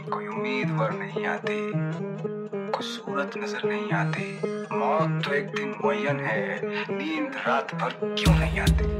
कोई उम्मीदवार नहीं आती, कोई सूरत नजर नहीं आती। मौत तो एक दिन मुअय्यन है, नींद रात भर क्यों नहीं आती।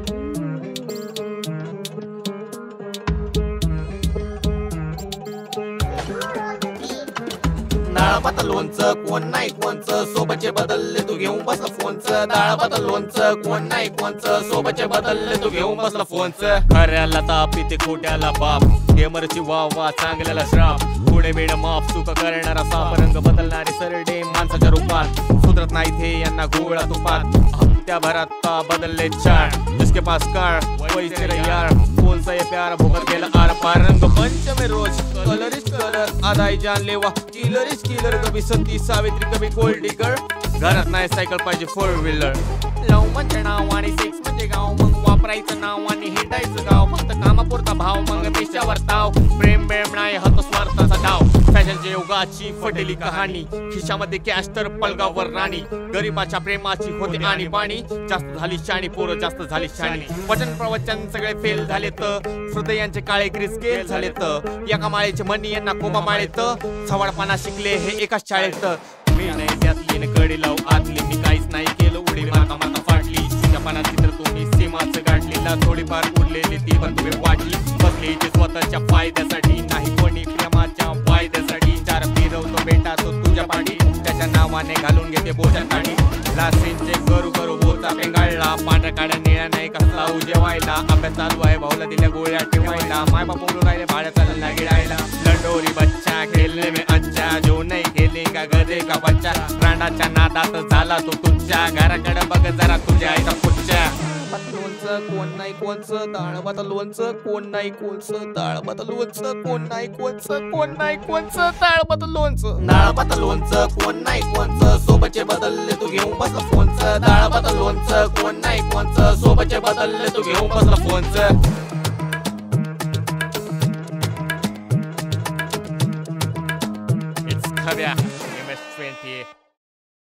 डाळ भात लोणचं कोण नाही कोणचं, सोबतचे बदलले तू घेऊन बसला फोनचं। डाळ भात लोणचं कोण नाही कोणचं, सोबतचे बदलले तू घेऊन बसला फोनचं। खऱ्याला ताप इथे खोट्याला बाप, गेमरची वाह वाह चांगल्याला श्राप। पुढे बेड माफ चुका करणारा साप, रंग बदलणारे सरडे माणसाच्या रूपात। सुधरत नाही थे यांना गोळा तुपात, हप्त्याभरात बदलले चार। जिसके पास कार वही तेरा यार, कौन सा ये प्यार भुगत गेला आर पार। रंग पंच में रोज कलर इज कलर, आधाई जान लेवा killer is killer. Kabhi Sati Savitri Kabhi gold digger, घरात नाही सायकल पाहिजे फोर व्हीलर। लव म्हणजे नाव आणि सेक्स म्हणजे गाव, मग वापरायचं नाव आणि हिंडायचं गाव। फक्त कामापुरता भाव मग पेशावर ताव, प्रेम बेम नाही हा तो स्वार्थाचा डाव। फॅशनच्या योगाची फटेली कहाणी, खिशामध्ये कॅश तर पलगावर राणी। गरीबाच्या प्रेमाची होते आणि पाणी, जास्त झाली शाणी पोरं जास्त झाली शाणी। वचन प्रवचन सगळे फेल झाले तर, हृदयांचे काळे ग्रीस्केल झाले तर। एका माळेचे मनी यांना कोबा माळेत, सवाडपणा शिकले हे एकाच शाळेत। मी नाही त्यातली न कडी लाव आतली, मी काहीच नाही केलं उडी माता माता फाटली। तुझ्या पानाची तर तुम्ही सीमाच गाठलीला, थोडीफार उरलेली ती पण तुम्ही वाटली। बसली इथे स्वतःच्या फायद्यासाठी, नाही कोणी प्रेमाच्या फायद्यासाठी। चार फिरवतो बेटा तो तुझ्या पाठी, त्याच्या नावाने घालून घेते बोजा काढी। लासींचे करू करू बोचा पेंगाळला, पांढऱ्या काड्या निळ्या नाही कसला जेवायला। अभ्यास चालू आहे भाऊला दिल्या गोळ्या ठेवायला, माय बाप बोलून राहिले भाड्याचा लल्ला गिळायला। लंडोरी बच्चा खेळले में अच्छा, जो नाही खेळले का गदे का बच्चा। रांडाच्या नादात झाला तो तुझ्या, घराकडे बघ जरा तुझ्या आईचा पुच्च्या। लोणचं कोण नाही कोणचं, डाळ भात लोणचं कोण नाही कोणचं। डाळ भात लोणचं कोण नाही कोणचं, कोण नाही कोणचं। डाळ भात लोणचं, डाळ भात लोणचं कोण नाही कोणचं, सोबतचे बदलले तू घेऊन बसला फोनचं। डाळ भात लोणचं कोण नाही कोणचं, सोबतचे बदलले तू घेऊन बसला फोनचं। It's Kavya, MS20.